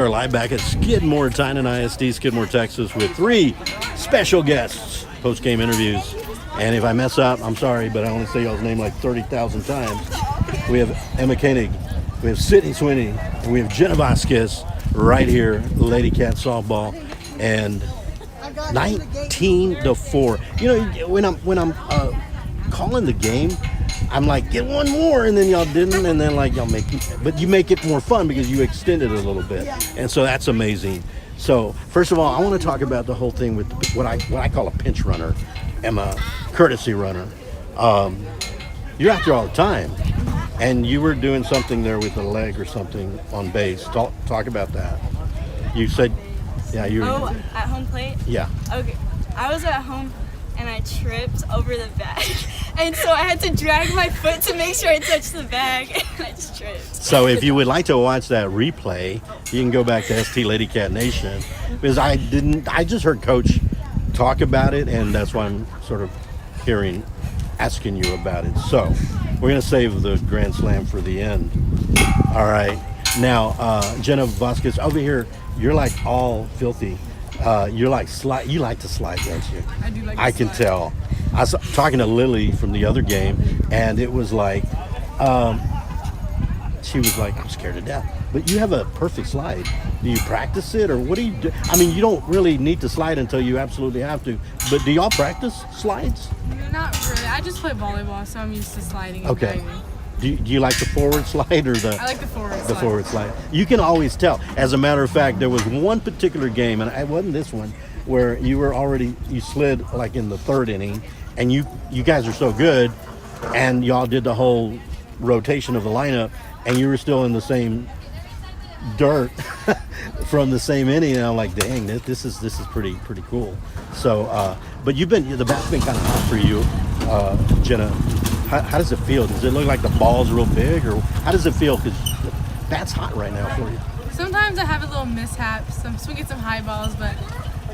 We're live back at Skidmore, Tynan ISD, Skidmore, Texas, with three special guests, post-game interviews. And if I mess up, I'm sorry, but I only say y'all's name like 30,000 times. We have Emma Koenig, we have Sydney Sweeney, and we have Jenna Vasquez right here, Lady Cat softball, and 19-4. You know, when I'm calling the game, I'm like, get one more, and then y'all didn't, and then like y'all make it, but you make it more fun because you extend it a little bit, and so that's amazing. So first of all, I want to talk about the whole thing with what I call a pinch runner, Emma, courtesy runner. You're out there all the time, and you were doing something there with a leg or something on base. Talk about that. You said, yeah, you. Oh, at home plate. Yeah. Okay, I was at home and I tripped over the bag. And so I had to drag my foot to make sure I touched the bag, and I just tripped. So if you would like to watch that replay, you can go back to ST Lady Cat Nation, because I just heard Coach talk about it, and that's why I'm sort of asking you about it. So we're going to save the Grand Slam for the end. All right. Now, Jenna Vasquez, over here, you're like all filthy. You're like you like to slide, don't you? I do like to I can slide. tell. I was talking to Lily from the other game, and it was like, she was like, I'm scared to death. But you have a perfect slide. Do you practice it, or what do you do? I mean, you don't really need to slide until you absolutely have to. But do y'all practice slides? Not really. I just play volleyball, so I'm used to sliding and Okay. diving. Do you like the forward slide or the? I like the forward The slide. forward slide. You can always tell. As a matter of fact, there was one particular game, and it wasn't this one, where you slid like in the third inning, and you guys are so good, and y'all did the whole rotation of the lineup, and you were still in the same dirt from the same inning, and I'm like, dang, this is pretty cool. So, but the bat's been kind of hot for you, Jenna. How does it feel? Does it look like the ball's real big, or how does it feel? Because the bat's hot right now for you. Sometimes I have a little mishaps. I'm swinging some high balls, but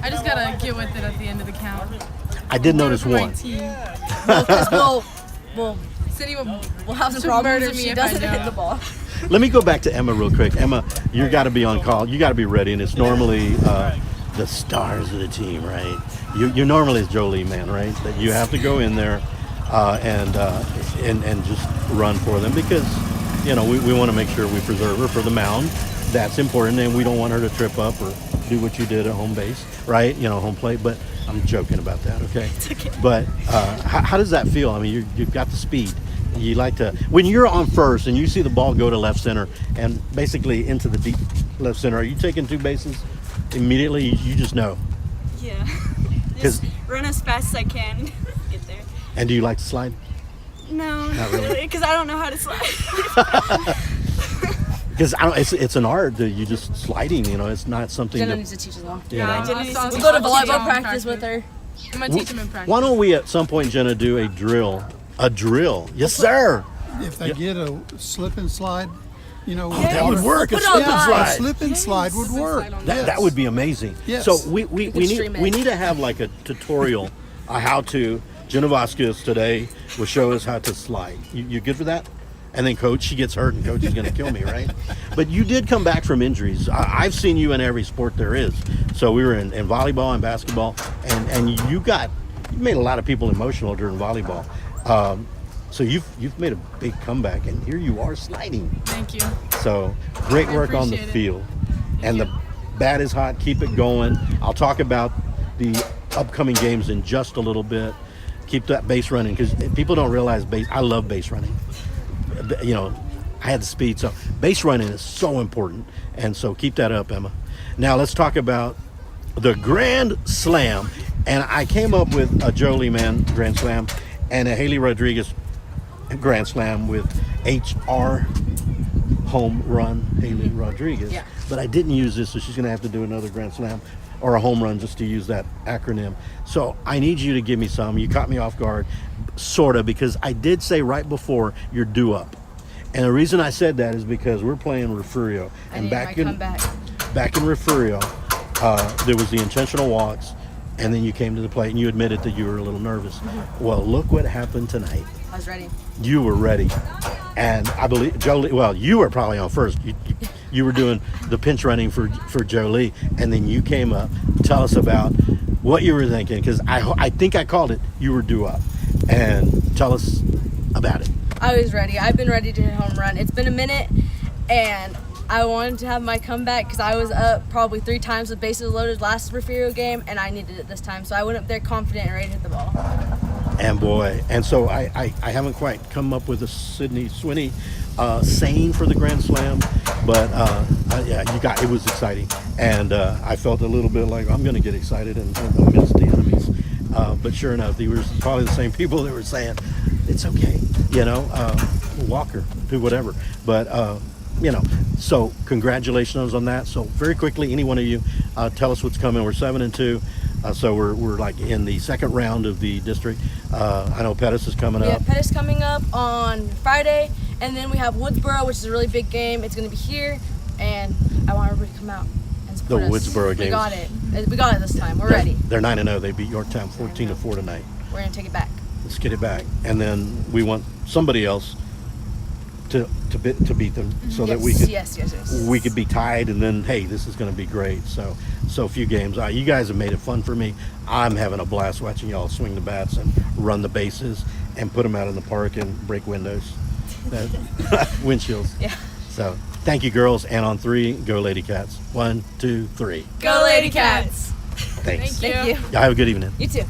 I just gotta get with it at the end of the count. I did notice For my one. team. Well, City will we'll have some should problems murder if me she if doesn't I hit don't. the ball. Let me go back to Emma real quick. Emma, you got to be on call. You got to be ready, and it's normally the stars of the team, right? You normally is Jolie, man, right? That you have to go in there and just run for them, because we want to make sure we preserve her for the mound. That's important, and we don't want her to trip up or do what you did at home base, right? Home plate. But I'm joking about that, okay? It's okay. But how does that feel? I mean, you've got the speed. You like to, when you're on first and you see the ball go to left center and basically into the deep left center, are you taking two bases immediately? You just know. Yeah. 'Cause- Just run as fast as I can. Get there. And do you like to slide? No, Not really? because I don't know how to slide. Because it's an art that you just sliding. It's not something Jenna that. needs to teach us all. Yeah, know. Jenna needs to We'll go to I'll teach volleyball them practice with her. I'm gonna teach them in practice. Why don't we at some point, Jenna, do a drill? A drill, yes, sir. If they get a slip and slide, That would work. A Put it on slip and live. A slide. slip and slide would work. slide on That would be amazing. Yes. So we can stream it. need to have like a tutorial, a how to. Jenna Vasquez today will show us how to slide. You good for that? And then Coach, she gets hurt, and Coach is going to kill me, right? But you did come back from injuries. I've seen you in every sport there is. So we were in volleyball and basketball, and you made a lot of people emotional during volleyball. So you've made a big comeback, and here you are sliding. Thank you. So great work on the appreciate it. field. And you. the bat is hot. Keep it going. I'll talk about the upcoming games in just a little bit. Keep that base running, because people don't realize I love base running. I had the speed. So base running is so important. And so keep that up, Emma. Now let's talk about the Grand Slam. And I came up with a Jolie Man Grand Slam and a Haley Rodriguez Grand Slam with HR home run Haley Rodriguez. Yeah. But I didn't use this, so she's going to have to do another Grand Slam or a home run just to use that acronym. So I need you to give me some. You caught me off guard, sort of, because I did say right before you're due up. And the reason I said that is because we're playing Refugio. And back in Refugio, there was the intentional walks, and then you came to the plate and you admitted that you were a little nervous. Well, look what happened tonight. I was ready. You were ready. And I believe Jolie, well, you were probably on first. You were doing the pinch running for Jolie, and then you came up. Tell us about what you were thinking, because I think I called it. You were due up, and tell us about it. I was ready. I've been ready to hit a home run. It's been a minute, and I wanted to have my comeback because I was up probably 3 times with bases loaded last Refugio game, and I needed it this time. So I went up there confident and ready to hit the ball. And boy, and so I haven't quite come up with a Sydney Swinney saying for the Grand Slam, but yeah, it was exciting, and I felt a little bit like I'm going to get excited and miss the enemies, but sure enough, they were probably the same people that were saying it's okay, Walker, do whatever, but so congratulations on that. So very quickly, any one of you tell us what's coming. We're 7-2. So we're like in the second round of the district. I know Pettis is coming Yeah, up. Pettis coming up on Friday, and then we have Woodsboro, which is a really big game. It's going to be here, and I want everybody to come out and support The us. Woodsboro We game. got it. We got it this time. We're ready. They're 9-0. They beat Yorktown 14-4 tonight. We're going to take it back. Let's get it back, and then we want somebody else to beat them, so that we could Yes. we could be tied, and then hey, this is going to be great. So a few games. You guys have made it fun for me. I'm having a blast watching y'all swing the bats and run the bases and put them out in the park and break windows, windshields. Yeah. So thank you, girls. And on 3, go Lady Cats. 1, 2, 3. Go Lady Cats! Thanks. Thank Thank you. Y'all have a good evening. You too.